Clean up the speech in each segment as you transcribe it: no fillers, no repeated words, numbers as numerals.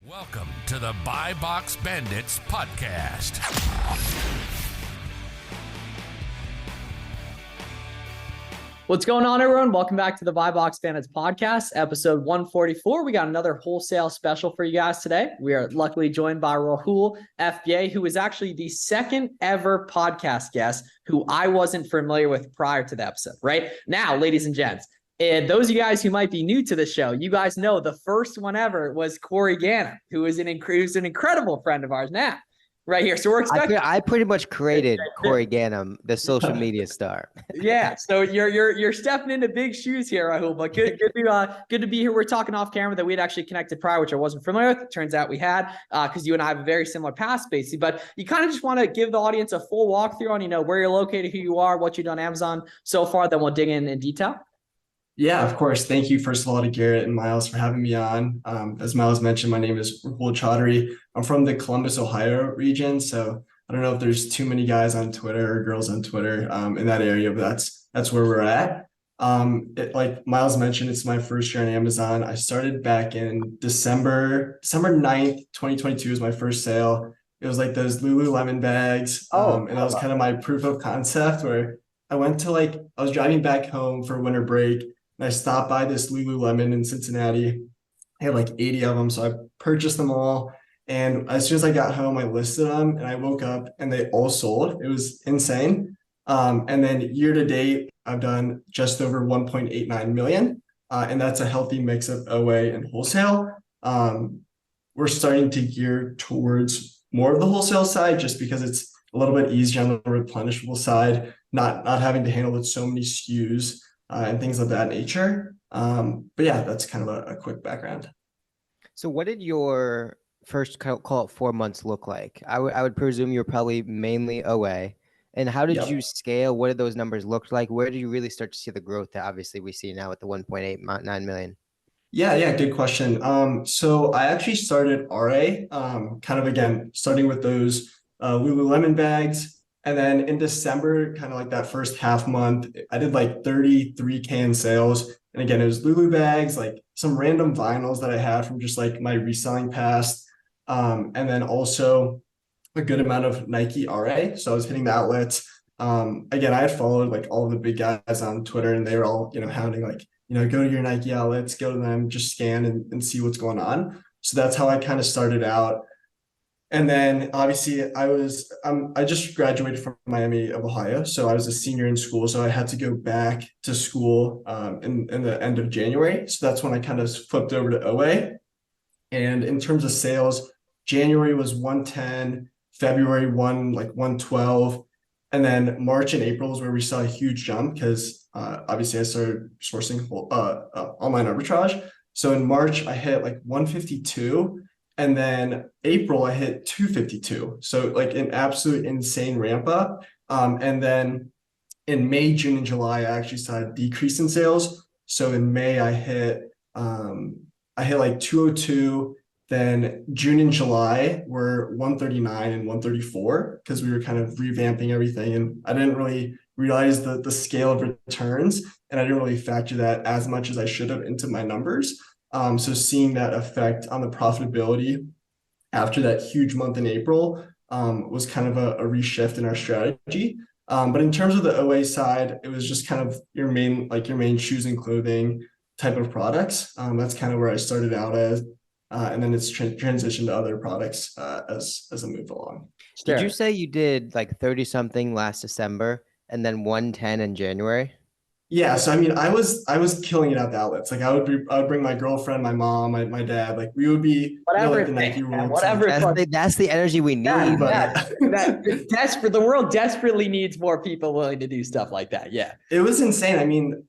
Welcome to the Buy Box Bandits podcast. What's going on, everyone? Welcome back to the Buy Box Bandits podcast, episode 144. We got another wholesale special for you guys today. We are luckily joined by RahulFBA, who is actually the second ever podcast guest who I wasn't familiar with prior to the episode. Right now, ladies and gents, and those of you guys who might be new to the show, you guys know the first one ever was Corey Gannon, who is an incredible friend of ours now, right here. So we're expecting. I pretty much created Corey Gannon, the social media star. Yeah, so you're stepping into big shoes here, Rahul. But good to be here. We're talking off camera that we had actually connected prior, which I wasn't familiar with. Turns out we had, because you and I have a very similar past, Spacey. But you kind of just want to give the audience a full walkthrough on where you're located, who you are, what you've done on Amazon so far. Then we'll dig in detail. Yeah, of course. Thank you, first of all, to Garrett and Miles for having me on. As Miles mentioned, my name is Rahul. I'm from the Columbus, Ohio region. So I don't know if there's too many guys on Twitter or girls on Twitter in that area, but that's where we're at. Like Miles mentioned, it's my first year on Amazon. I started back in December 9th, 2022 was my first sale. It was like those Lululemon bags. And that was kind of my proof of concept where I went to I was driving back home for winter break. And I stopped by this Lululemon in Cincinnati. I had like 80 of them. So I purchased them all. And as soon as I got home, I listed them and I woke up and they all sold. It was insane. And then year to date, I've done just over 1.89 million. And that's a healthy mix of OA and wholesale. We're starting to gear towards more of the wholesale side just because it's a little bit easier on the replenishable side, not having to handle with so many SKUs. And things of that nature. But yeah, that's kind of a quick background. So what did your first call it 4 months look like? I would presume you're probably mainly OA. And how did you scale? What did those numbers look like? Where did you really start to see the growth that obviously we see now with the 1.89 million? Yeah, good question. So I actually started RA, kind of again, starting with those Lululemon bags. And then in December, kind of like that first half month, I did like 33K in sales. And again, it was Lulu bags, like some random vinyls that I had from just like my reselling past. And then also a good amount of Nike RA. So I was hitting the outlets. Again, I had followed like all the big guys on Twitter and they were all, hounding like, go to your Nike outlets, go to them, just scan and see what's going on. So that's how I kind of started out. And then obviously I just graduated from Miami of Ohio. So I was a senior in school. So I had to go back to school in the end of January. So that's when I kind of flipped over to OA. And in terms of sales, January was 110, February 112. And then March and April is where we saw a huge jump because obviously I started sourcing online arbitrage. So in March, I hit like 152. And then April, I hit 252. So like an absolute insane ramp up. And then in May, June, and July, I actually saw a decrease in sales. So in May, I hit like 202. Then June and July were 139 and 134 because we were kind of revamping everything. And I didn't really realize the scale of returns. And I didn't really factor that as much as I should have into my numbers. So seeing that effect on the profitability after that huge month in April was kind of a reshift in our strategy. But in terms of the OA side, it was just kind of your main shoes and clothing type of products. That's kind of where I started out as, and then it's transitioned to other products as I move along. Sure. Did you say you did like 30 something last December and then 110 in January? Yeah, so I mean, I was killing it at the outlets. Like I would bring my girlfriend, my mom, my dad. Like we would be whatever, the Nike rooms. Whatever. That's the energy we need. The world desperately needs more people willing to do stuff like that. Yeah, it was insane. I mean,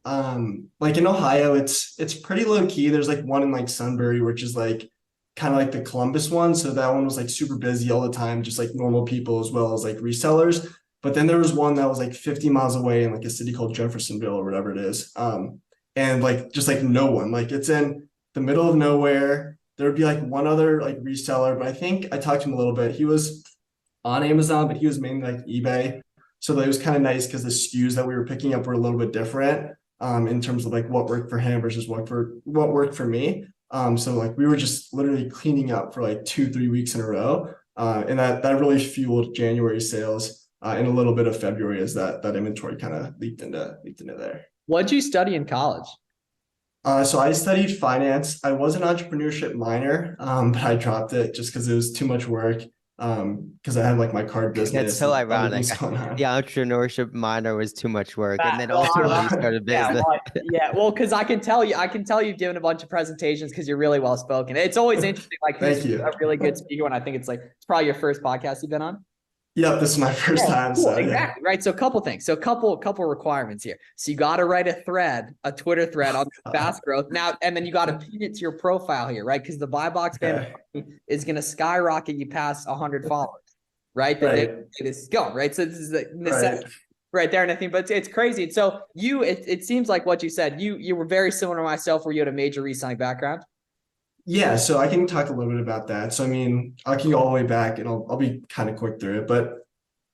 like in Ohio, it's pretty low key. There's like one in like Sunbury, which is like kind of like the Columbus one. So that one was like super busy all the time, just like normal people as well as like resellers. But then there was one that was like 50 miles away in like a city called Jeffersonville or whatever it is. And like, just like no one, like it's in the middle of nowhere. There would be like one other like reseller, but I think I talked to him a little bit. He was on Amazon, but he was mainly like eBay. So that was kind of nice because the SKUs that we were picking up were a little bit different in terms of like what worked for him versus what worked for me. So like we were just literally cleaning up for like 2-3 weeks in a row. And that really fueled January sales and a little bit of February as that inventory kind of leaked into there. What'd you study in college? So I studied finance. I was an entrepreneurship minor, but I dropped it just because it was too much work. Because I had like my card business. That's so and other ironic. things going on. The entrepreneurship minor was too much work, and then Well, also you started business. Well, because I can tell you've given a bunch of presentations because you're really well spoken. It's always interesting, like who's Thank you. a really good speaker. And I think it's probably your first podcast you've been on. Yep, this is my first time. Cool, So exactly. Right. So a couple things. So couple requirements here. So you got to write a Twitter thread on fast growth now, and then you got to pin it to your profile here, right? Because the buy box bandit is going to skyrocket you past 100 followers, right? This is going right. So this is the necessity right there, and I think, but it's crazy. And so it seems like what you said, you were very similar to myself, where you had a major reselling background. Yeah, so I can talk a little bit about that. So I mean, I can go all the way back, and I'll be kind of quick through it. But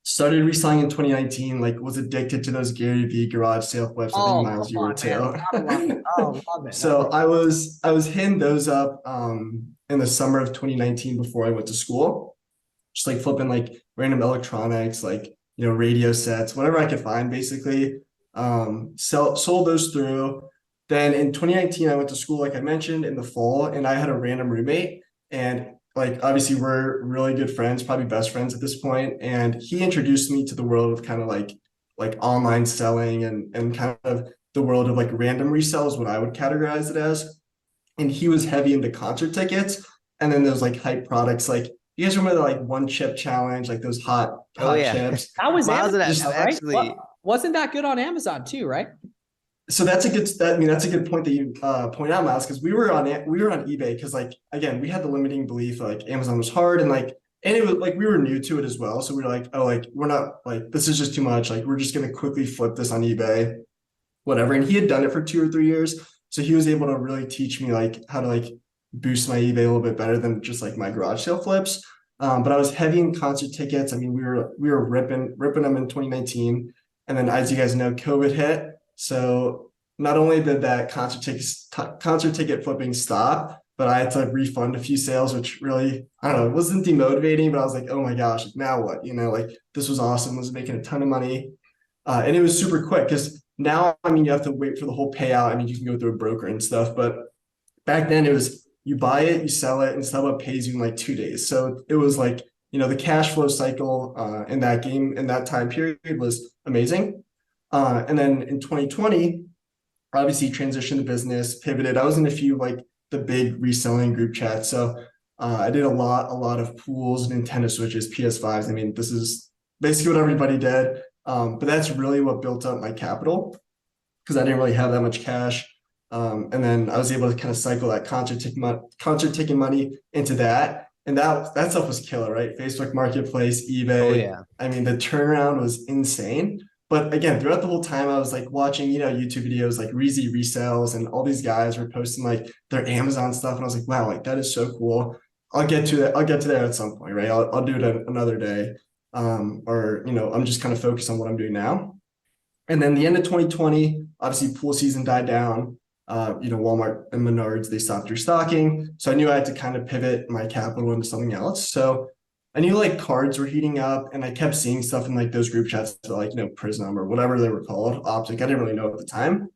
started reselling in 2019. Like, was addicted to those Gary V garage sale flips. I think Miles, you were too. Love it. So I was hitting those up in the summer of 2019 before I went to school, just like flipping like random electronics, like radio sets, whatever I could find, basically. Sold those through. Then in 2019, I went to school, like I mentioned, in the fall, and I had a random roommate. And like, obviously, we're really good friends, probably best friends at this point. And he introduced me to the world of kind of like online selling and kind of the world of like random resell is what I would categorize it as. And he was heavy into concert tickets. And then there's like hype products. Like, you guys remember the like one chip challenge, like those hot chips? That was Amazon, actually. Right? Wasn't that good on Amazon too, right? So that's a good point that you point out, Miles, because we were on eBay because, like, again, we had the limiting belief like Amazon was hard and it was like we were new to it as well. So we were like, oh, like we're not, like, this is just too much. Like, we're just gonna quickly flip this on eBay, whatever. And he had done it for 2 or 3 years, so he was able to really teach me like how to like boost my eBay a little bit better than just like my garage sale flips. But I was heavy in concert tickets. I mean, we were ripping them in 2019, and then as you guys know, COVID hit. So not only did that concert ticket flipping stop, but I had to refund a few sales, which really, I don't know, it wasn't demotivating, but I was like, oh my gosh, now what? Like this was awesome, was making a ton of money. And it was super quick because now, I mean, you have to wait for the whole payout. I mean, you can go through a broker and stuff, but back then it was, you buy it, you sell it, and StubHub pays you in like 2 days. So it was like, the cash flow cycle in that time period was amazing. And then in 2020, obviously transitioned the business, pivoted. I was in a few like the big reselling group chats. So I did a lot of pools, Nintendo Switches, PS5s. I mean, this is basically what everybody did. But that's really what built up my capital because I didn't really have that much cash. And then I was able to kind of cycle that concert ticket money into that. And that stuff was killer, right? Facebook Marketplace, eBay. Oh, yeah. I mean, the turnaround was insane. But again, throughout the whole time, I was like watching, YouTube videos like Reezy Resells, and all these guys were posting like their Amazon stuff. And I was like, wow, like that is so cool. I'll get to that. I'll get to there at some point, right? I'll do it another day. Or, I'm just kind of focused on what I'm doing now. And then the end of 2020, obviously pool season died down. Walmart and Menards, they stopped restocking. So I knew I had to kind of pivot my capital into something else. So I knew like cards were heating up, and I kept seeing stuff in like those group chats, like, Prism or whatever they were called, Optic. I didn't really know at the time.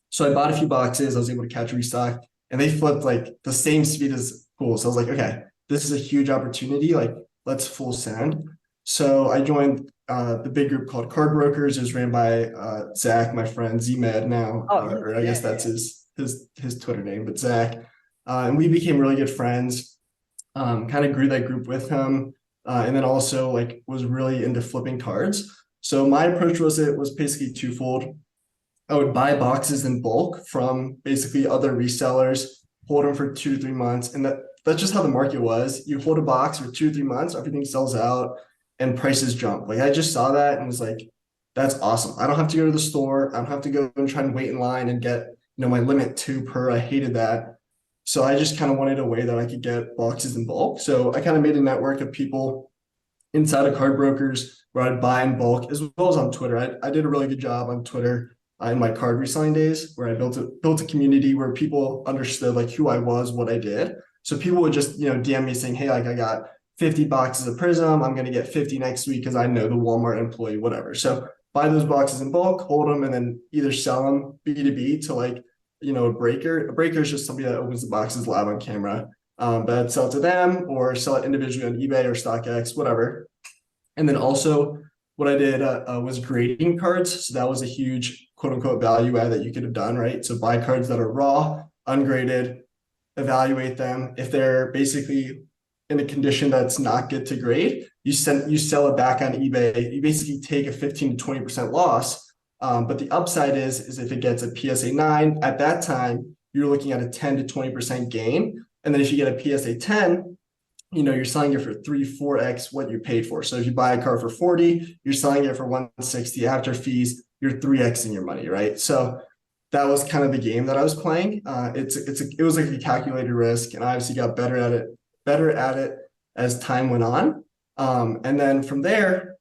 So I bought a few boxes. I was able to catch a restock, and they flipped like the same speed as pool. So I was like, okay, this is a huge opportunity. Like, let's full send. So I joined the big group called Card Brokers. It was ran by Zach, my friend, Z-Med now, or I guess that's his Twitter name, but Zach. And we became really good friends. Kind of grew that group with him. And then also like was really into flipping cards. So my approach was basically twofold. I would buy boxes in bulk from basically other resellers, hold them for 2 to 3 months. And that's just how the market was. You hold a box for 2 to 3 months, everything sells out and prices jump. Like I just saw that and was like, that's awesome. I don't have to go to the store. I don't have to go and try and wait in line and get, my limit 2 per. I hated that. So I just kind of wanted a way that I could get boxes in bulk. So I kind of made a network of people inside of Card Brokers where I'd buy in bulk, as well as on Twitter. I did a really good job on Twitter, in my card reselling days, where I built a community where people understood like who I was, what I did. So people would just, DM me saying, hey, like I got 50 boxes of Prism. I'm going to get 50 next week because I know the Walmart employee, whatever. So buy those boxes in bulk, hold them, and then either sell them B2B to like, a breaker. A breaker is just somebody that opens the boxes live on camera. But I'd sell it to them or sell it individually on eBay or StockX, whatever. And then also what I did was grading cards. So that was a huge quote unquote value add that you could have done, right? So buy cards that are raw, ungraded, evaluate them. If they're basically in a condition that's not good to grade, you sell it back on eBay. You basically take a 15 to 20% loss. But the upside is if it gets a PSA 9, at that time, you're looking at a 10 to 20% gain. And then if you get a PSA 10, you're selling it for 3-4x what you paid for. So if you buy a card for 40, you're selling it for 160 after fees, you're 3xing your money, right? So that was kind of the game that I was playing. It was like a calculated risk, and I obviously got better at it as time went on. And then from there,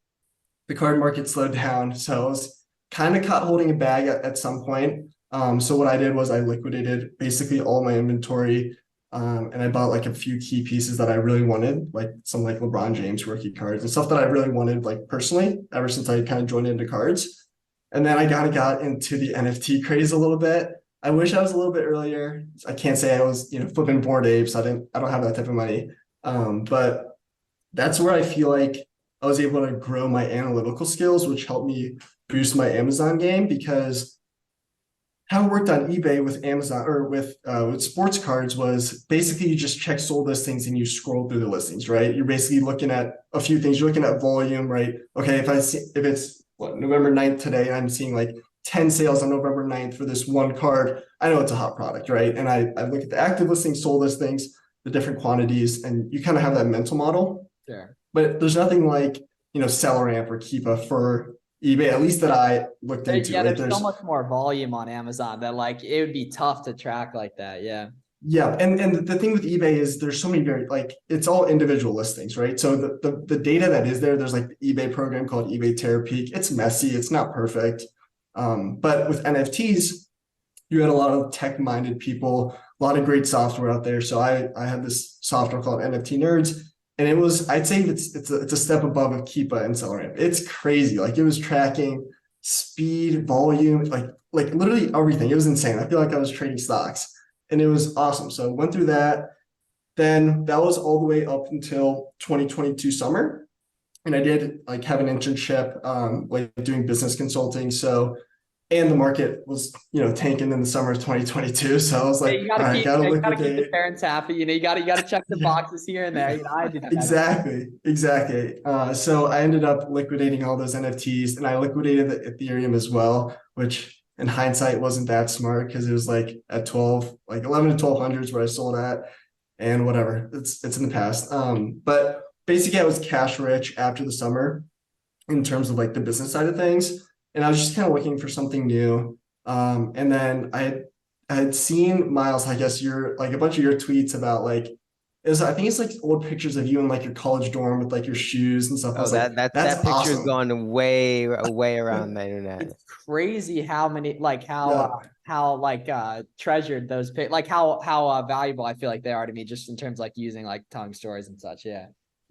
the card market slowed down. So I was kind of caught holding a bag at some point. So what I did was I liquidated basically all my inventory. And I bought like a few key pieces that I really wanted, like some like LeBron James rookie cards and stuff that I really wanted, like personally, ever since I kind of joined into cards. And then I kind of got into the NFT craze a little bit. I wish I was a little bit earlier. I can't say I was, flipping Bored Apes. I don't have that type of money. But that's where I feel like I was able to grow my analytical skills, which helped me boost my Amazon game, because how it worked on eBay with Amazon or with sports cards was basically you just check sold listings and you scroll through the listings, right? You're basically looking at a few things. You're looking at volume, right? Okay, if it's November 9th today, and I'm seeing like 10 sales on November 9th for this one card, I know it's a hot product, right? And I look at the active listings, sold listings, the different quantities, and you kind of have that mental model. Sure. But there's nothing like, SellerAmp or Keepa for eBay, at least that I looked into. Yeah, right? there's so much more volume on Amazon that like it would be tough to track like that. Yeah. Yeah, and the thing with eBay is there's so many it's all individual listings, right? So the data that is there's like the eBay program called eBay Terapeak. It's messy, it's not perfect. But with NFTs, you had a lot of tech-minded people, a lot of great software out there. So I had this software called NFT Nerds. And it was, I'd say it's a step above of Keepa and SellerAmp. It's crazy. Like it was tracking speed, volume, like literally everything. It was insane. I feel like I was trading stocks, and it was awesome. So I went through that. Then that was all the way up until 2022 summer. And I did like have an internship, like doing business consulting. So, and the market was, tanking in the summer of 2022. So I was like, you gotta all right, keep the parents happy. You gotta check the boxes here and there. I did that. Exactly. So I ended up liquidating all those NFTs, and I liquidated the Ethereum as well, which in hindsight wasn't that smart because it was like at 11 to 1200s where I sold at, and whatever. It's in the past. But basically I was cash rich after the summer in terms of like the business side of things. And I was just kind of looking for something new. And then I had seen, Miles, I guess you're like a bunch of your tweets about like, I think it's like old pictures of you in like your college dorm with like your shoes and stuff. I was that picture's awesome. gone way around the internet. It's crazy how many, like how treasured those like how valuable I feel like they are to me, just in terms of like using like tongue stories and such.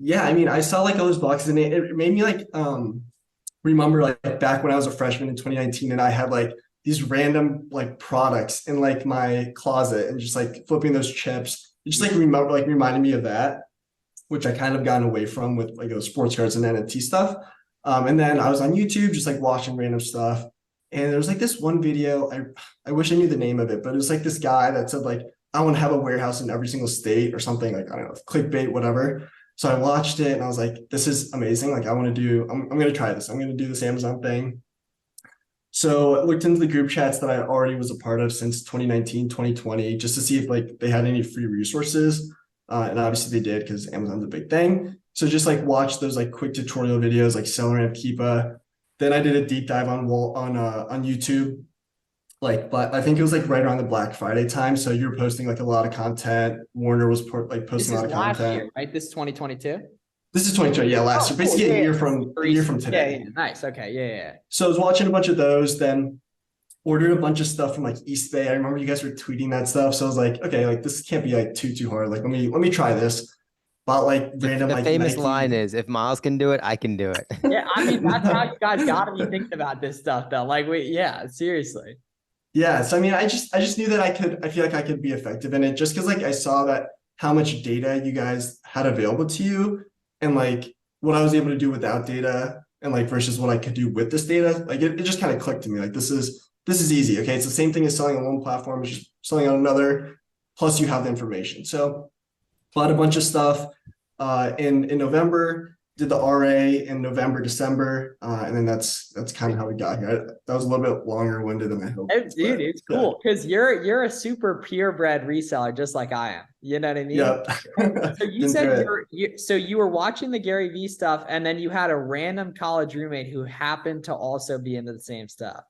Yeah. I mean, I saw like all those boxes, and it made me like, remember like back when I was a freshman in 2019, and I had like these random like products in like my closet and just like flipping those chips. It just like reminded me of that, which I kind of gotten away from with like those sports cards and NFT stuff. And then I was on YouTube just like watching random stuff. And there was like this one video, I wish I knew the name of it, but it was like this guy that said like, I want to have a warehouse in every single state or something, like, I don't know, clickbait, whatever. So I watched it and I was like, this is amazing. Like I'm going to try this. I'm going to do this Amazon thing. So I looked into the group chats that I already was a part of since 2019, 2020, just to see if like they had any free resources. And obviously they did, because Amazon's a big thing. So just like watch those like quick tutorial videos like SellerAmp, Keepa. Then I did a deep dive on YouTube. But I think it was like right around the Black Friday time. So you were posting like a lot of content. Warner was posting a lot of content. Last year, right? This is 2022. This is 2020. Yeah, last year. Basically a year from today. Yeah. Nice. Okay. Yeah. So I was watching a bunch of those. Then ordered a bunch of stuff from like East Bay. I remember you guys were tweeting that stuff. So I was like, okay, like this can't be like too hard. Like, let me try this. Bought like random The like famous Nike. line is, if Miles can do it, I can do it. Yeah, I mean, that's how you guys gotta be thinking about this stuff though. Like yeah, seriously. Yeah. So I mean, I just knew that I feel like I could be effective in it just because like I saw that how much data you guys had available to you and like what I was able to do without data and like versus what I could do with this data. Like it just kind of clicked to me. Like this is easy. Okay. It's the same thing as selling on one platform, it's just selling on another, plus you have the information. So bought a bunch of stuff in November, did the RA in November, December, and then that's kind of how we got here. That was a little bit longer winded than I hoped. Oh, dude, it's cool because you're a super purebred reseller, just like I am. You know what I mean? Yeah. So you said so you were watching the Gary Vee stuff, and then you had a random college roommate who happened to also be into the same stuff.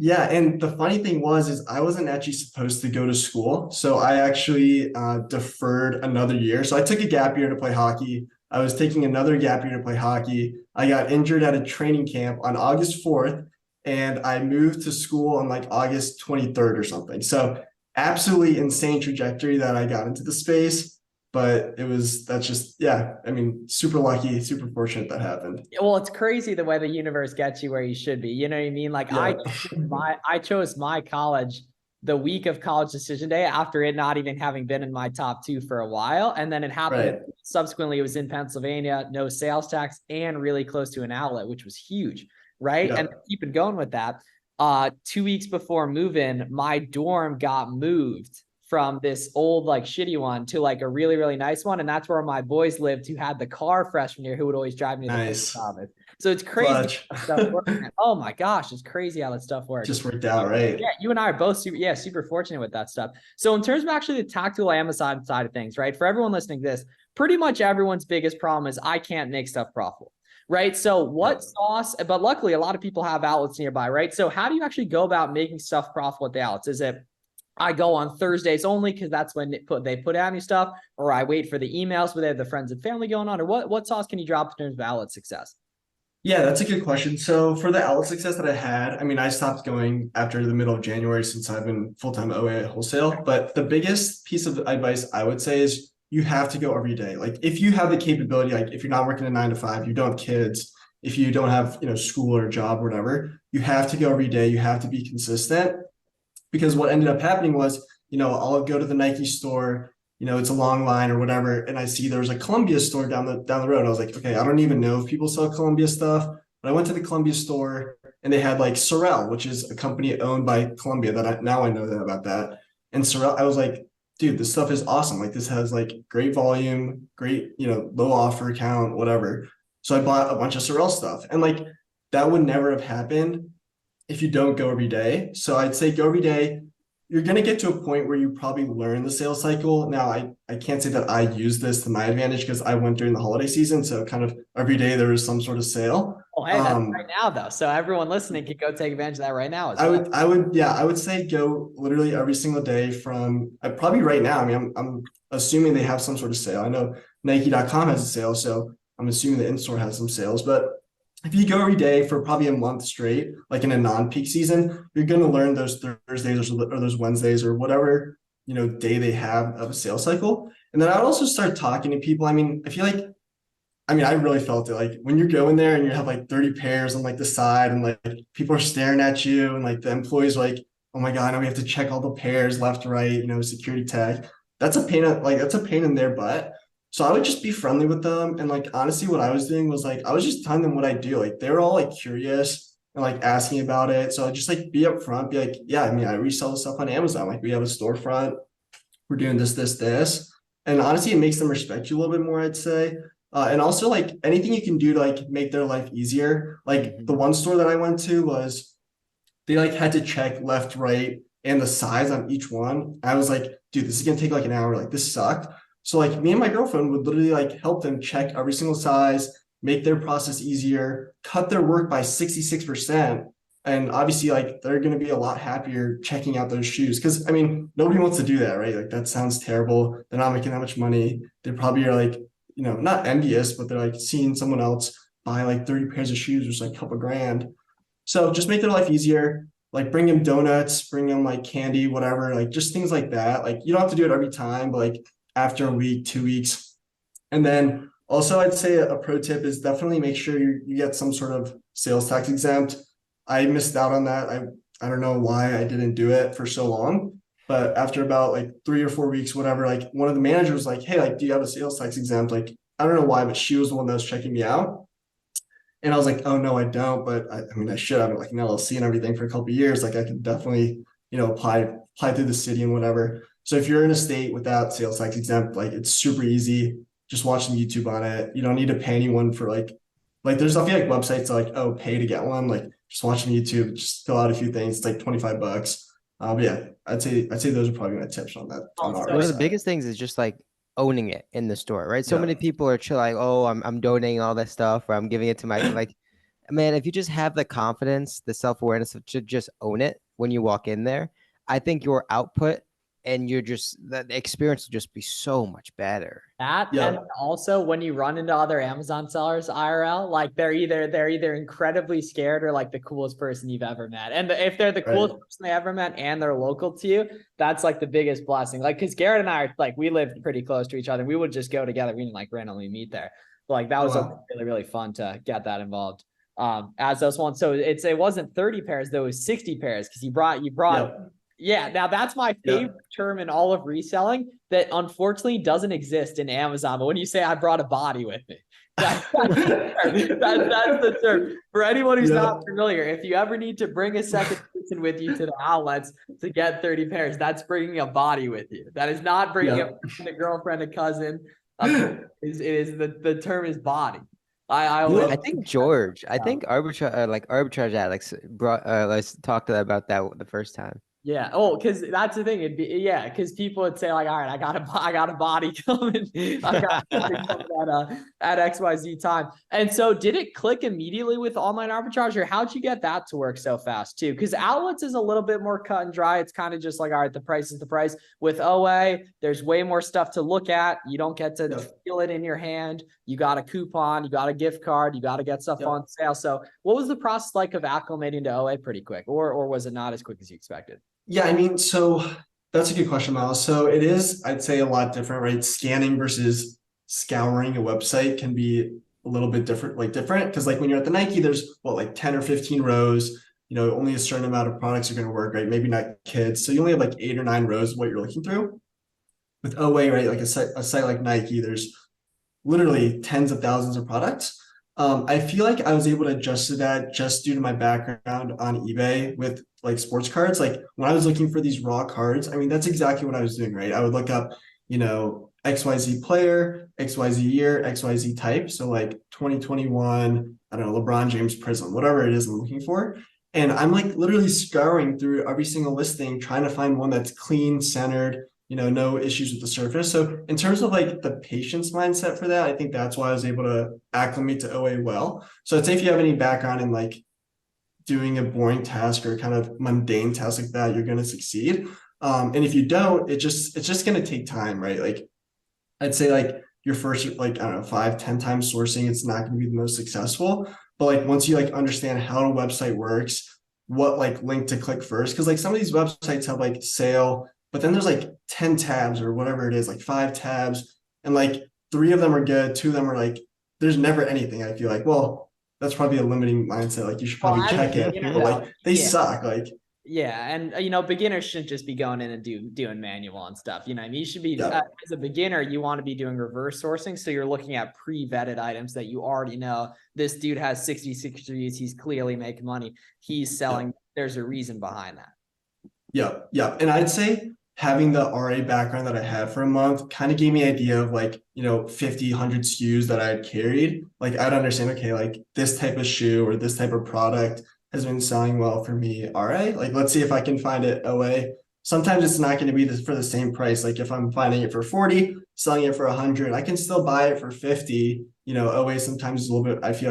Yeah, and the funny thing is I wasn't actually supposed to go to school, so I actually deferred another year. So I took a gap year to play hockey. I was taking another gap year to play hockey. I got injured at a training camp on August 4th, and I moved to school on like August 23rd or something. So absolutely insane trajectory that I got into the space. But that's just, yeah, I mean, super lucky, super fortunate that happened. Well, it's crazy the way the universe gets you where you should be. You know what I mean? Like Yeah. I chose my college the week of college decision day after it not even having been in my top 2 for a while. And then it happened. Right. Subsequently, it was in Pennsylvania, no sales tax and really close to an outlet, which was huge. Right. Yeah. And keeping going with that, 2 weeks before move-in, my dorm got moved from this old like shitty one to like a really, really nice one. And that's where my boys lived who had the car freshman year who would always drive me to the post office. So it's crazy. Oh my gosh, it's crazy how that stuff works. Just worked out, right? Yeah, you and I are both super fortunate with that stuff. So in terms of actually the tactical Amazon side of things, right? For everyone listening to this, pretty much everyone's biggest problem is I can't make stuff profitable. Right. So what sauce, but luckily a lot of people have outlets nearby, right? So how do you actually go about making stuff profitable at the outlets? Is it I go on Thursdays only because that's when they put out new stuff, or I wait for the emails where they have the friends and family going on, or what sauce can you drop in terms of outlet success? Yeah, that's a good question. So for the outlet success that I had, I mean, I stopped going after the middle of January since I've been full-time OA at Wholesale. But the biggest piece of advice I would say is you have to go every day. Like if you have the capability, like if you're not working a 9 to 5, you don't have kids, if you don't have, school or a job or whatever, you have to go every day. You have to be consistent. Because what ended up happening was, I'll go to the Nike store, it's a long line or whatever, and I see there's a Columbia store down the road. I was like, okay, I don't even know if people sell Columbia stuff, but I went to the Columbia store and they had like Sorel, which is a company owned by Columbia now I know about that. And Sorel, I was like, dude, this stuff is awesome. Like this has like great volume, great, low offer count, whatever. So I bought a bunch of Sorel stuff, and like that would never have happened if you don't go every day. So I'd say go every day. You're going to get to a point where you probably learn the sales cycle. Now, I can't say that I use this to my advantage because I went during the holiday season. So kind of every day there was some sort of sale. Oh, hey, that's right now though. So everyone listening can go take advantage of that right now. I would say go literally every single day from probably right now. I mean, I'm assuming they have some sort of sale. I know Nike.com has a sale, so I'm assuming the in-store has some sales, but if you go every day for probably a month straight, like in a non-peak season, you're going to learn those Thursdays or those Wednesdays or whatever, day they have of a sales cycle. And then I would also start talking to people. I mean, I really felt it. Like when you're going there and you have like 30 pairs on like the side and like people are staring at you and like the employees are like, oh my God, now we have to check all the pairs left, right, security tag. That's a pain in their butt. So I would just be friendly with them. And like, honestly, what I was doing was like, I was just telling them what I do. Like they were all like curious and like asking about it. So I just like be upfront, be like, yeah, I mean, I resell the stuff on Amazon. Like we have a storefront, we're doing this. And honestly, it makes them respect you a little bit more, I'd say. And also like anything you can do to like make their life easier. Like the one store that I went to was, they like had to check left, right, and the size on each one. I was like, dude, this is going to take like an hour. Like this sucked. So like me and my girlfriend would literally like help them check every single size, make their process easier, cut their work by 66%. And obviously like they're going to be a lot happier checking out those shoes. Cause I mean, nobody wants to do that, right? Like that sounds terrible. They're not making that much money. They probably are like, not envious, but they're like seeing someone else buy like 30 pairs of shoes, which is like a couple grand. So just make their life easier. like bring him donuts, bring him like candy, whatever, like just things like that. Like you don't have to do it every time, but like after a week, 2 weeks. And then also I'd say a pro tip is definitely make sure you get some sort of sales tax exempt. I missed out on that. I don't know why I didn't do it for so long, but after about like 3 or 4 weeks, whatever, like one of the managers was like, hey, like, do you have a sales tax exempt? Like, I don't know why, but she was the one that was checking me out. And I was like, oh no, I don't. But I mean, I should have like an LLC and everything for a couple of years. Like I could definitely, apply through the city and whatever. So if you're in a state without sales tax exempt, like it's super easy. Just watching YouTube on it. You don't need to pay anyone for like there's I feel like websites like, oh, pay to get one. Like just watching YouTube, just fill out a few things. It's like $25. But yeah, I'd say those are probably my tips on that. On Also, our One of the side. biggest things is just like owning it in the store, right? So Yeah. many people are chill, like, oh, I'm donating all this stuff, or I'm giving it to my like, man, if you just have the confidence, the self-awareness to just own it when you walk in there, I think your output and the experience will just be so much better. that Yeah. and also when you run into other Amazon sellers IRL, like they're either incredibly scared or like the coolest person you've ever met. And if they're the coolest person they ever met and they're local to you, that's like the biggest blessing. Like because Garrett and I are like we lived pretty close to each other. We would just go together. We didn't like randomly meet there. But like that was Wow. really, really fun to get that involved. As those ones. So it wasn't 30 pairs, though, it was 60 pairs because you brought Yep. yeah, now that's my favorite term in all of reselling that unfortunately doesn't exist in Amazon. But when you say I brought a body with me, that's the term. For anyone who's not familiar, if you ever need to bring a second person with you to the outlets to get 30 pairs, that's bringing a body with you. That is not bringing a girlfriend, a cousin. The term is body. I think George, I think arbitrage Alex brought let's talk to that about that the first time. Yeah. Oh, because that's the thing. It'd be because people would say like, all right, I got a body coming. I got something coming at XYZ time. And so did it click immediately with online arbitrage, or how'd you get that to work so fast too? Because outlets is a little bit more cut and dry. It's kind of just like, all right, the price is the price. With OA, there's way more stuff to look at. You don't get to feel it in your hand. You got a coupon, you got a gift card, you got to get stuff on sale. So what was the process like of acclimating to OA pretty quick, or was it not as quick as you expected? Yeah, I mean, so that's a good question, Miles. So it is, I'd say, a lot different, right? Scanning versus scouring a website can be a little bit different, because like when you're at the Nike, there's like 10 or 15 rows, only a certain amount of products are going to work, right? Maybe not kids. So you only have like 8 or 9 rows of what you're looking through. With OA, right? Like a site like Nike, there's literally tens of thousands of products. I feel like I was able to adjust to that just due to my background on eBay with like sports cards. Like when I was looking for these raw cards, I mean, that's exactly what I was doing, right? I would look up, XYZ player, XYZ year, XYZ type. So like 2021, I don't know, LeBron James Prism, whatever it is I'm looking for. And I'm like literally scouring through every single listing, trying to find one that's clean, centered, no issues with the surface. So in terms of like the patience mindset for that, I think that's why I was able to acclimate to OA well. So I'd say if you have any background in like doing a boring task or kind of mundane task like that, you're going to succeed. And if you don't, it's just going to take time, right? Like I'd say like your first, like, I don't know, 5-10 times sourcing, it's not going to be the most successful. But like once you like understand how a website works, what like link to click first, because like some of these websites have like sale, but then there's like 10 tabs or whatever it is, like 5 tabs, and like 3 of them are good, 2 of them are like, there's never anything. I feel like, well, that's probably a limiting mindset. Like you should probably check it, but like they suck. Like and beginners shouldn't just be going in and doing manual and stuff. I mean, you should be as a beginner, you want to be doing reverse sourcing. So you're looking at pre-vetted items that you already know. This dude has 66 reviews. He's clearly making money. He's selling. There's a reason behind that. Yeah. And I'd say having the RA background that I had for a month kind of gave me an idea of like, 50, 100 SKUs that I had carried. Like I'd understand, okay, like this type of shoe or this type of product has been selling well for me. RA, like, let's see if I can find it OA. Sometimes it's not going to be for the same price. Like if I'm finding it for 40, selling it for 100, I can still buy it for 50. OA sometimes is a little bit, I feel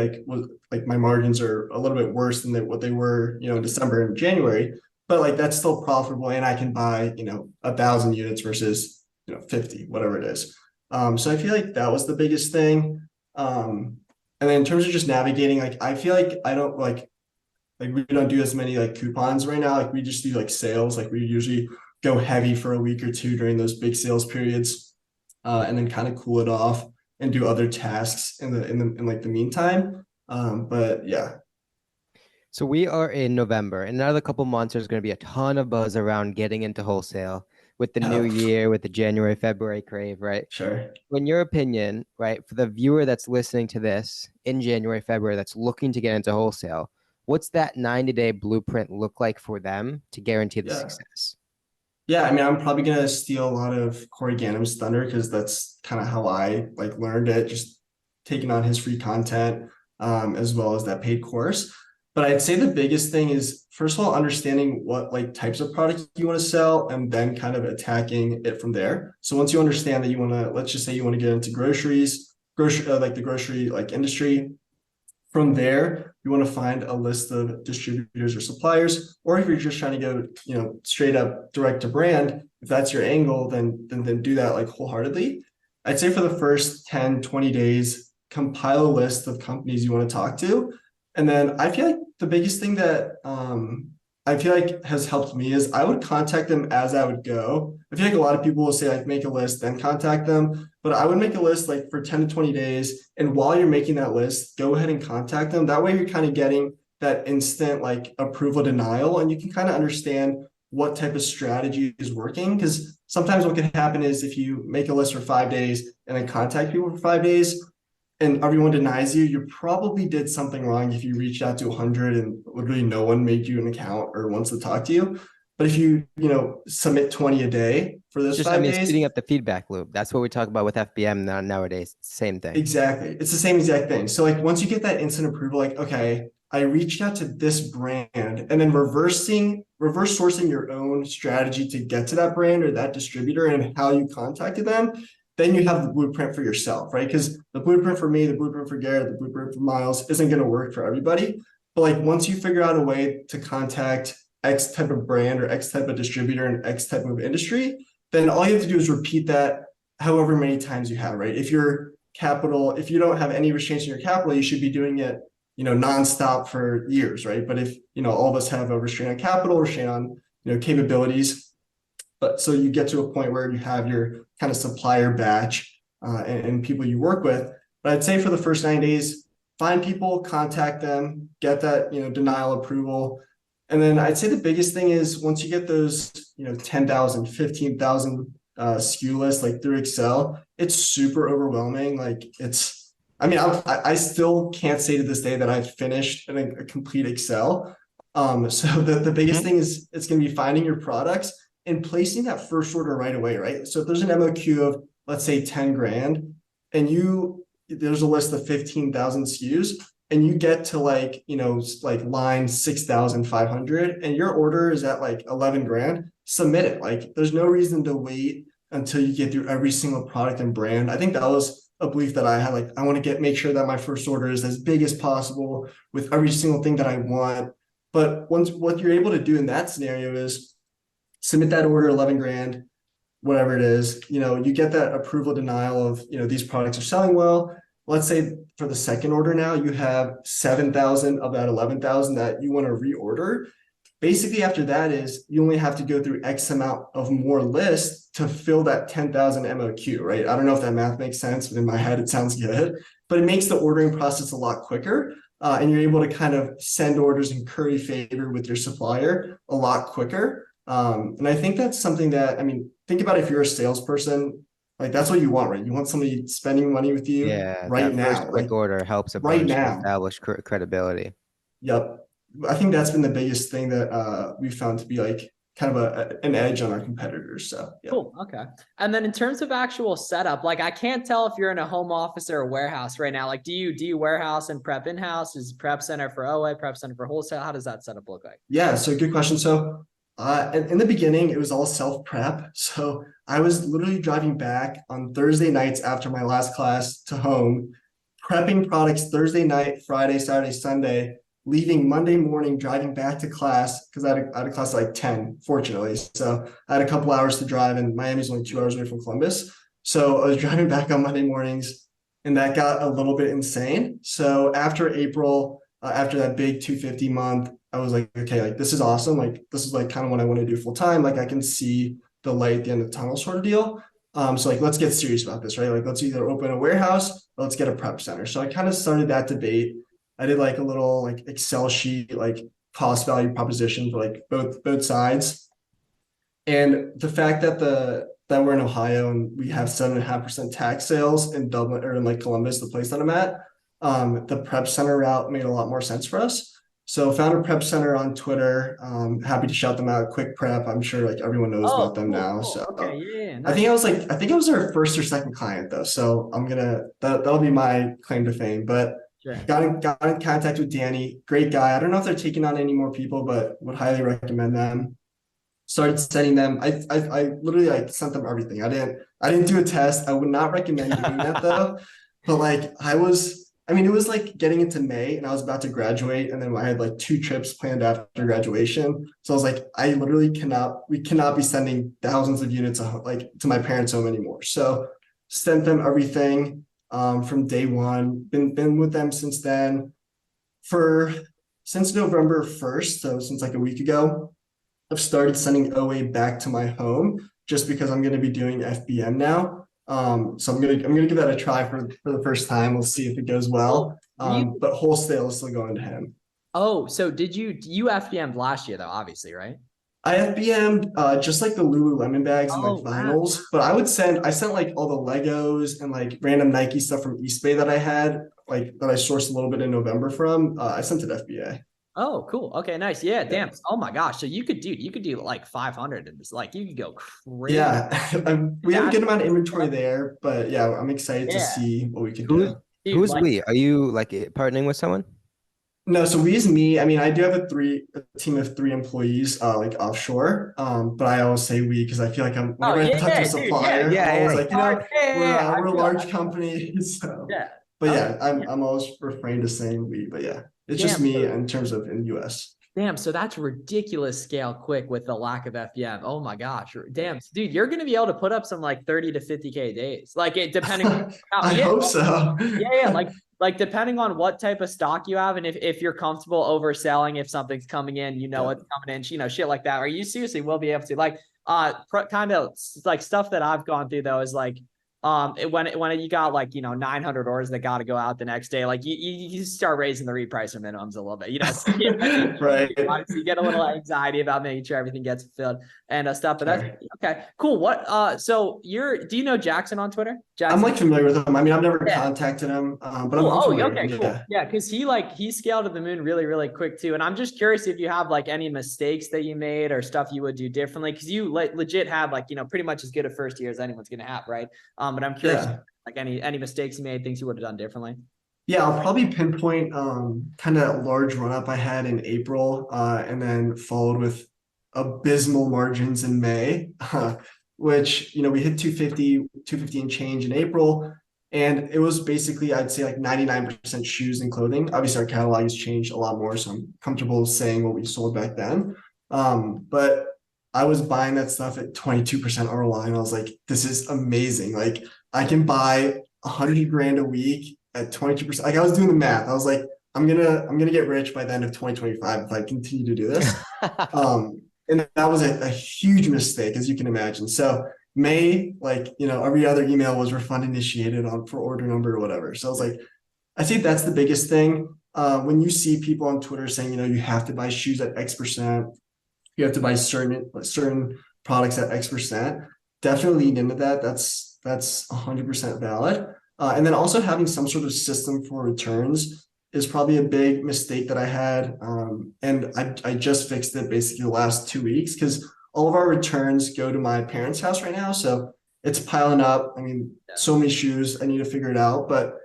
like my margins are a little bit worse than what they were, in December and January. But like that's still profitable, and I can buy 1,000 units versus 50, whatever it is. So I feel like that was the biggest thing. And then in terms of just navigating, like I feel like I don't like Like we don't do as many like coupons right now. Like we just do like sales. Like we usually go heavy for a week or two during those big sales periods, and then kind of cool it off and do other tasks in like the meantime. But yeah. So we are in November. In another couple months, there's going to be a ton of buzz around getting into wholesale with the new Oh, year, with the January, February crave, right? sure. In your opinion, right, for the viewer that's listening to this in January, February, that's looking to get into wholesale, what's that 90-day blueprint look like for them to guarantee the Yeah. success? Yeah, I mean, I'm probably gonna steal a lot of Corey Ganim's thunder because that's kind of how I like learned it, just taking on his free content, as well as that paid course. But I'd say the biggest thing is, first of all, understanding what like types of products you want to sell and then kind of attacking it from there. So once you understand that you want to, let's just say you want to get into like the grocery like industry. From there, you want to find a list of distributors or suppliers, or if you're just trying to go, straight up direct to brand, if that's your angle, then do that like wholeheartedly. I'd say for the first 10, 20 days, compile a list of companies you want to talk to. And then I feel like the biggest thing that I feel like has helped me is I would contact them as I would go. I feel like a lot of people will say like make a list, then contact them. But I would make a list like for 10 to 20 days. And while you're making that list, go ahead and contact them. That way you're kind of getting that instant like approval denial, and you can kind of understand what type of strategy is working. Because sometimes what can happen is if you make a list for 5 days and then contact people for 5 days, and everyone denies you, you probably did something wrong if you reached out to 100 and literally no one made you an account or wants to talk to you. But if you, submit 20 a day for those 5 days. Speeding up the feedback loop. That's what we talk about with FBM nowadays. Same thing. Exactly. It's the same exact thing. So like once you get that instant approval, like, okay, I reached out to this brand, and then reverse sourcing your own strategy to get to that brand or that distributor and how you contacted them, then you have the blueprint for yourself, right? Because the blueprint for me, the blueprint for Garrett, the blueprint for Miles isn't going to work for everybody. But like once you figure out a way to contact X type of brand or X type of distributor and X type of industry, then all you have to do is repeat that however many times you have, right? If you don't have any restraints in your capital, you should be doing it, nonstop for years, right? But if, all of us have a restraint on capital, restraint on, capabilities, but so you get to a point where you have your kind of supplier batch and people you work with. But I'd say for the first 9 days, find people, contact them, get that, denial approval. And then I'd say the biggest thing is once you get those, 10,000, 15,000 SKU lists like through Excel, it's super overwhelming. Like I still can't say to this day that I've finished a complete Excel. So the biggest thing is it's going to be finding your products and placing that first order right away, right? So if there's an MOQ of, let's say 10 grand, and there's a list of 15,000 SKUs, and you get to like line 6,500 and your order is at like 11 grand, submit it. Like there's no reason to wait until you get through every single product and brand. I think that was a belief that I had. Like, I want to make sure that my first order is as big as possible with every single thing that I want. But what you're able to do in that scenario is submit that order 11 grand, whatever it is, you get that approval denial of, these products are selling well. Let's say for the second order now, you have 7,000 of that 11,000 that you want to reorder. Basically, after that is you only have to go through X amount of more lists to fill that 10,000 MOQ, right? I don't know if that math makes sense, but in my head, it sounds good. But it makes the ordering process a lot quicker. And you're able to kind of send orders and curry favor with your supplier a lot quicker. And I think that's something that, think about if you're a salesperson, like that's what you want, right? You want somebody spending money with you right now. First quick order helps a right bunch to now. establish credibility. Yep. I think that's been the biggest thing that we found to be like kind of an edge on our competitors. So yeah. Cool. Okay. And then in terms of actual setup, like I can't tell if you're in a home office or a warehouse right now. Like do you warehouse and prep in-house? Is prep center for OA, prep center for wholesale? How does that setup look like? Yeah. So good question. So in the beginning, it was all self-prep. So I was literally driving back on Thursday nights after my last class to home, prepping products Thursday night, Friday, Saturday, Sunday, leaving Monday morning, driving back to class because I had a class at like 10, fortunately. So I had a couple hours to drive, and Miami's only 2 hours away from Columbus. So I was driving back on Monday mornings, and that got a little bit insane. So after April, after that big 250 month, I was like, okay, like this is awesome. Like this is like kind of what I want to do full time. Like I can see the light at the end of the tunnel sort of deal. So like, let's get serious about this, right? Like let's either open a warehouse or let's get a prep center. So I kind of started that debate. I did like a little like Excel sheet, like cost value proposition for like both sides. And the fact that that we're in Ohio and we have 7.5% tax sales in Dublin or in like Columbus, the place that I'm at, the prep center route made a lot more sense for us. So found a prep center on Twitter. Happy to shout them out. Quick Prep. I'm sure like everyone knows about them now. Cool. So Okay, yeah, I nice. think it was our first or second client though. So that'll be my claim to fame. But Sure. got in contact with Danny. Great guy. I don't know if they're taking on any more people, but would highly recommend them. Started sending them. I literally like sent them everything. I didn't do a test. I would not recommend doing that though. But like it was like getting into May and I was about to graduate and then I had like 2 trips planned after graduation. So I was like, we cannot be sending thousands of units like to my parents' home anymore. So sent them everything from day one, been with them since then since November 1st. So since like a week ago, I've started sending OA back to my home just because I'm going to be doing FBM now. So I'm gonna give that a try for the first time. We'll see if it goes well. But wholesale is still going to him. Oh, so did you FBM'd last year though, obviously, right? I FBM'd just like the Lululemon bags and like vinyls, but I sent like all the Legos and like random Nike stuff from Eastbay that I had, like that I sourced a little bit in November from. I sent it FBA. Oh, cool. Okay, nice. Yeah, damn. Oh my gosh. So you could do like 500 and just like you could go crazy. Yeah, we have a good amount of inventory there, but yeah, I'm excited to see what we can do. Who's we? Are you like partnering with someone? No, so we is me. I mean, I do have a team of 3 employees, like offshore. But I always say we because I feel like whenever I talk to a supplier, I'm always like, we're a large company. So yeah. But yeah, I'm always refrained to saying we, but yeah, it's just me in terms of in US. Damn, so that's ridiculous scale quick with the lack of FBM. Oh my gosh. Damn, dude, you're gonna be able to put up some like 30 to 50K days. Like it depending on I hope so. Yeah. Like depending on what type of stock you have and if you're comfortable overselling, if something's coming in, what's coming in, shit like that. Or you seriously will be able to like kind of like stuff that I've gone through though is like when you got like 900 orders that got to go out the next day, like you start raising the repricer minimums a little bit, right? You get a little anxiety about making sure everything gets fulfilled and stuff. But that's okay, cool. What do you know Jackson on Twitter? Jackson? I'm like familiar with him. I mean, I've never contacted him, but cool. I'm familiar. Okay, cool. Yeah, because he scaled to the moon really, really quick too. And I'm just curious if you have like any mistakes that you made or stuff you would do differently, because you legit have like pretty much as good a first year as anyone's gonna have, right? But I'm curious, like any mistakes you made, things you would have done differently. Yeah, I'll probably pinpoint kind of large run up I had in April, and then followed with abysmal margins in May, which we hit 250 and change in April, and it was basically I'd say like 99% shoes and clothing. Obviously, our catalog has changed a lot more, so I'm comfortable saying what we sold back then. But I was buying that stuff at 22% ROI, and I was like, this is amazing. Like I can buy 100 grand a week at 22%. Like I was doing the math. I was like, I'm gonna get rich by the end of 2025 if I continue to do this. And that was a huge mistake, as you can imagine. So May, like every other email was refund initiated for order number or whatever. So I was like, I think that's the biggest thing. When you see people on Twitter saying, you have to buy shoes at X%, you have to buy certain products at X%, definitely lean into that. That's 100% valid. And then also having some sort of system for returns is probably a big mistake that I had. And I just fixed it basically the last 2 weeks because all of our returns go to my parents' house right now. So it's piling up. I mean, so many shoes, I need to figure it out, but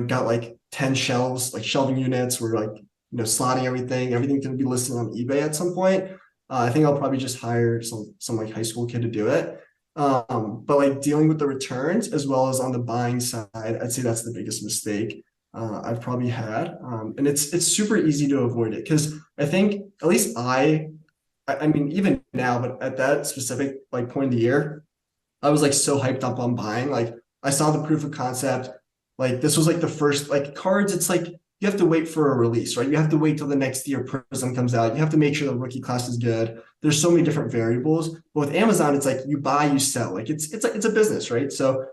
got like 10 shelves, like shelving units. We're like, slotting everything's going to be listed on eBay at some point. I think I'll probably just hire some like high school kid to do it. But like dealing with the returns as well as on the buying side, I'd say that's the biggest mistake I've probably had. And it's super easy to avoid it because I think at least I mean, even now, but at that specific like point of the year, I was like so hyped up on buying. Like I saw the proof of concept. Like this was like the first like cards. It's like you have to wait for a release, right? You have to wait till the next year Prism comes out. You have to make sure the rookie class is good. There's so many different variables. But with Amazon, it's like you buy, you sell. Like it's a business, right? So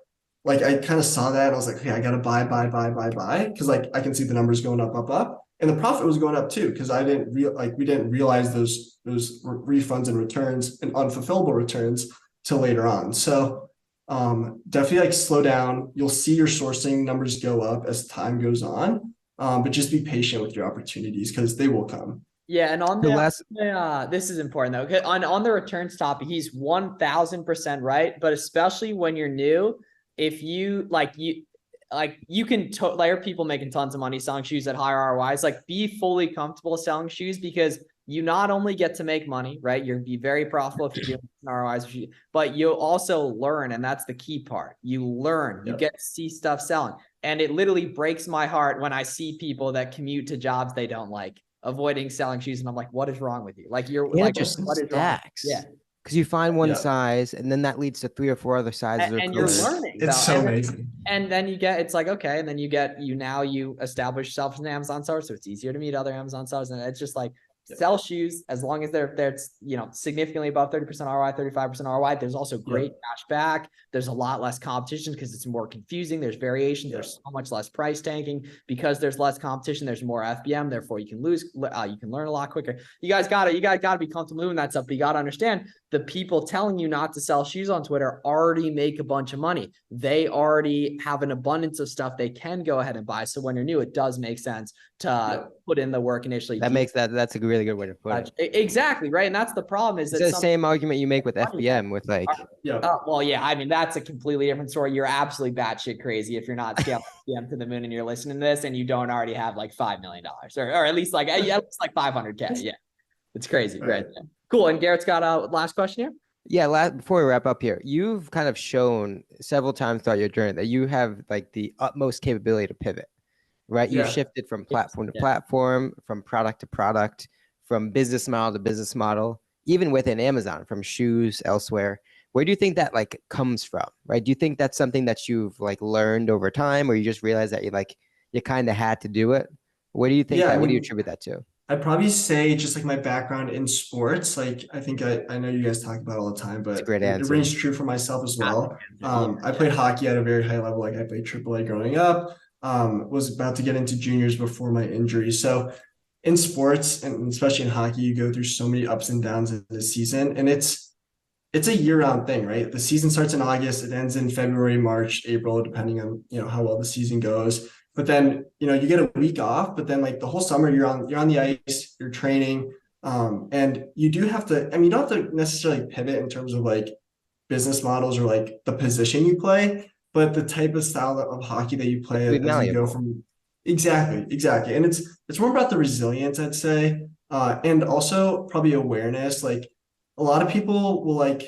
like I kind of saw that and I was like, okay, I gotta buy. Cause like I can see the numbers going up. And the profit was going up too, because we didn't realize those refunds and returns and unfulfillable returns till later on. So definitely like slow down. You'll see your sourcing numbers go up as time goes on. But just be patient with your opportunities because they will come. Yeah, and on this is important though. On the returns topic, he's 1000% right. But especially when you're new, if you you can there are people making tons of money selling shoes at higher ROIs. Like, be fully comfortable selling shoes because you not only get to make money, right? You'll be very profitable if you're doing ROIs, but you'll also learn, and that's the key part. You learn, you get to see stuff selling. And it literally breaks my heart when I see people that commute to jobs they don't like, avoiding selling shoes. And I'm like, what is wrong with you? Like, you're like, just what is stacks. wrong? Yeah. Because you find one size and then that leads to 3 or 4 other sizes. And you're learning. It's so amazing. And then it's like, okay. And then you establish yourself as an Amazon seller. So it's easier to meet other Amazon sellers. And it's just like, sell shoes as long as they're significantly above 30% ROI, 35% ROI. There's also great cash back. There's a lot less competition because it's more confusing. There's variation. There's so much less price tanking because there's less competition. There's more FBM. Therefore, you can learn a lot quicker. You guys gotta be comfortable doing that stuff. But you gotta understand, the people telling you not to sell shoes on Twitter already make a bunch of money. They already have an abundance of stuff they can go ahead and buy. So when you're new, it does make sense to put in the work initially. That's a really good way to put it. Exactly, right. And that's the problem is it's the same argument you make with FBM with like. Well, yeah, I mean, that's a completely different story. You're absolutely batshit crazy if you're not scaling FBM to the moon and you're listening to this and you don't already have like $5 million or at least like 500K. Yeah, it's crazy. Right. Cool. And Garrett's got a last question here. Yeah, before we wrap up here, you've kind of shown several times throughout your journey that you have like the utmost capability to pivot, right? You shifted from platform to platform, from product to product, from business model to business model, even within Amazon, from shoes elsewhere. Where do you think that like comes from, right? Do you think that's something that you've like learned over time, or you just realized that you kind of had to do it? What do you think? What do you attribute that to? I'd probably say just like my background in sports. Like, I think I know you guys talk about it all the time, but it rings true for myself as well. I played hockey at a very high level. Like, I played AAA growing up, was about to get into juniors before my injury. So in sports, and especially in hockey, you go through so many ups and downs in the season, and it's a year-round thing, right? The season starts in August, it ends in February, March, April, depending on how well the season goes. But then, you get a week off, but then like the whole summer you're on the ice, you're training. And you do have to, you don't have to necessarily pivot in terms of like business models or like the position you play, but the type of style of hockey that you play as you go from. Exactly. And it's more about the resilience, I'd say. And also probably awareness. Like, a lot of people will like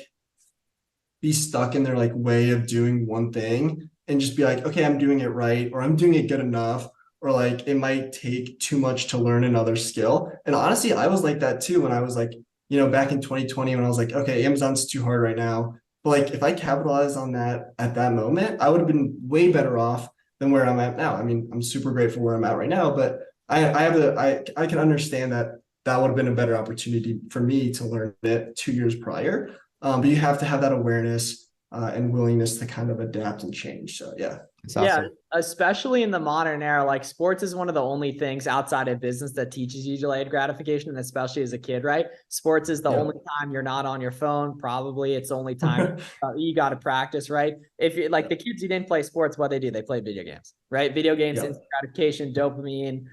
be stuck in their like way of doing one thing and just be like, okay, I'm doing it right, or I'm doing it good enough, or like it might take too much to learn another skill. And honestly, I was like that too when I was like, back in 2020 when I was like, okay, Amazon's too hard right now. But like, if I capitalized on that at that moment, I would have been way better off than where I'm at now. I mean, I'm super grateful where I'm at right now, but I can understand that would have been a better opportunity for me to learn it 2 years prior. But you have to have that awareness and willingness to kind of adapt and change. So yeah. Yeah, especially in the modern era, like sports is one of the only things outside of business that teaches you delayed gratification, and especially as a kid, right? Sports is the only time you're not on your phone. Probably it's the only time you got to practice, right? If you like the kids who didn't play sports, what they do, they play video games, right? Video games, instant gratification, dopamine.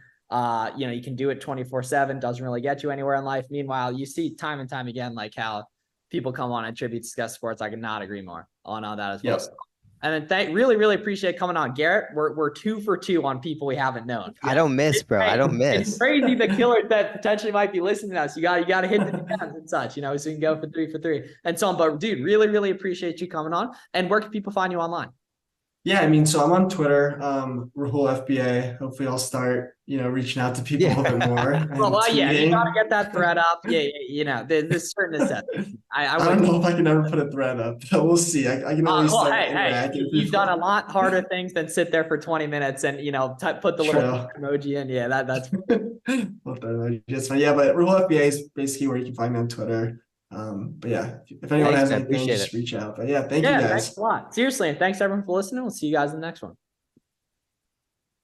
You can do it 24/7, doesn't really get you anywhere in life. Meanwhile, you see time and time again, like how people come on and tribute discuss sports. I could not agree more on that as well. Yep. And then really appreciate coming on, Garrett. We're 2 for 2 on people we haven't known. I don't miss, bro. I don't miss. It's crazy the killers that potentially might be listening to us. You got to hit the DMs and such, so you can go for 3 for 3 and so on. But dude, really appreciate you coming on. And where can people find you online? Yeah, I mean, so I'm on Twitter, RahulFBA. Hopefully I'll start, reaching out to people a little bit more and Well, yeah, you gotta tweeting. get that thread up. Yeah, there's certain necessity. I I don't would. know if I can ever put a thread up, but we'll see. I can always Well, start hey, interacting with you've done a people. lot harder things than sit there for 20 minutes and put the little True. emoji in. Yeah, that's That's fine. Yeah, but Rahul FBA is basically where you can find me on Twitter. But yeah, if anyone Thanks, has man. anything, Appreciate just it. reach out. But yeah, thank you yeah. Thanks guys. a lot. Seriously, and thanks everyone for listening. We'll see you guys in the next one.